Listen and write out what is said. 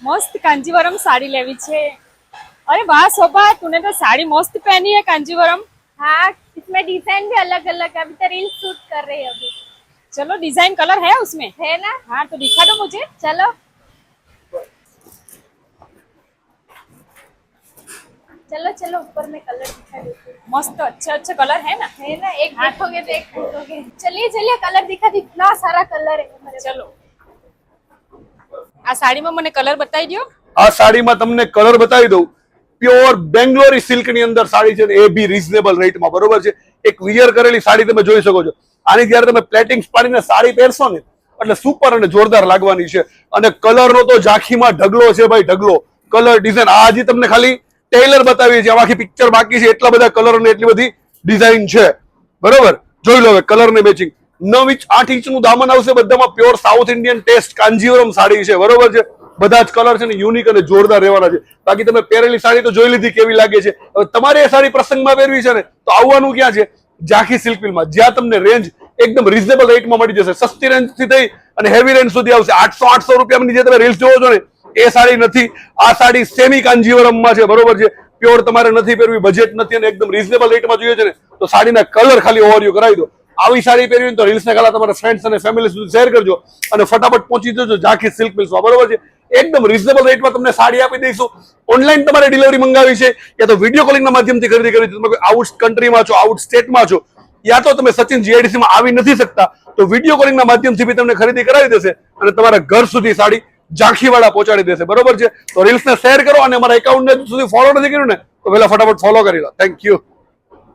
मस्त कांजीवरम साड़ी लेवी छे। अरे वाह शोभा, तूने तो साड़ी मस्त पहनी है कांजीवरम। हाँ, इसमें डिजाइन भी अलग अलग है। अभी तो रील शूट कर रही है अभी। चलो डिजाइन कलर है उसमें? है ना? हाँ तो दिखा दो मुझे। चलो चलो चलो, ऊपर में कलर दिखा देती हूँ। मस्त अच्छे अच्छे कलर है ना? है ना? एक देखोगे तो एक देखोगे। चलिए चलिए, कलर दिखा दी, इतना सारा कलर है हमारे पास। चलो आ साड़ी में મને કલર બતાવી દો। આ સાડીમાં તમને કલર બતાવી દઉં। પ્યોર બેંગ્લોરી સિલ્ક ની અંદર સાડી છે, એ બી રીઝનેબલ રેટમાં, બરોબર છે। એક વિયર કરેલી સાડી તમે જોઈ શકો છો। આની જ્યારે તમે પ્લેટિંગ્સ પાડીને સાડી પહેરશો ને એટલે સુપર અને જોરદાર લાગવાની છે। અને કલરનો તો ઝાંખીમાં ઢગલો છે ભાઈ, ઢગલો કલર ડિઝાઇન। આ હજી તમને ખાલી ટેલર બતાવી છે, આખી પિક્ચર બાકી છે, એટલા બધા કલર અને એટલી બધી ડિઝાઇન છે, બરોબર। જોઈ લો હવે કલર ને મેચિંગ। 9 ઇંચ 8 ઇંચનું દામન આવશે, બધામાં pure south Indian test Kanjivaram sari છે, બરોબર છે। બધા જ કલર છે ને યુનિક અને જોરદાર રહેવાના છે। બાકી તમે પહેરેલી સાડી તો જોઈ લીધી કેવી લાગે છે। હવે તમારે એ સાડી પ્રસંગમાં પહેરવી છે ને તો આવવાનું ક્યાં છે? ઝાંખી સિલ્ક મિલમાં, જ્યાં તમને રેન્જ એકદમ રીઝનેબલ રેટમાં મળી જશે। સસ્તી રેન્જ થી થઈ અને હેવી રેન્જ સુધી આવશે। 800 રૂપિયાની જે તમે રીલ્સ જોવો છો ને એ સાડી નથી, આ સાડી સેમી કાંજીવરમમાં છે, બરોબર છે। પ્યોર તમારે નથી પહેરવી, બજેટ નથી અને એકદમ રીઝનેબલ રેટમાં જોઈએ છે ને તો સાડીના કલર ખાલી ઓવરવ્યુ કરાવી દો। આવી સાડી પહેરવી તો રીલ્સને ખાલી તમારા ફ્રેન્ડ્સ અને ફેમિલી સુધી શેર કરજો અને ફટાફટ પહોંચી જજો ઝાંખી સિલ્ક મિલ્સમાં, બરોબર છે। એકદમ રીઝનેબલ રેટમાં તમને સાડી આપી દઈશું। ઓનલાઈન તમારે ડિલિવરી મંગાવી છે યા તો વિડીયો કોલિંગના માધ્યમથી ખરીદી કરવી છે, તમે કોઈ આઉટ કન્ટ્રીમાં છો, આઉટ સ્ટેટમાં છો, યા તો તમે સચિન જીઆઈડીસીમાં આવી નથી શકતા તો વિડીયો કોલિંગના માધ્યમથી બી તમને ખરીદી કરાવી દેશે અને તમારા ઘર સુધી સાડી ઝાંખીવાળા પહોંચાડી દેશે, બરોબર છે। તો રીલ્સને શેર કરો અને અમારા એકાઉન્ટને સુધી ફોલો નથી કર્યું ને તો પહેલા ફટાફટ ફોલો કરી લો। Thank you.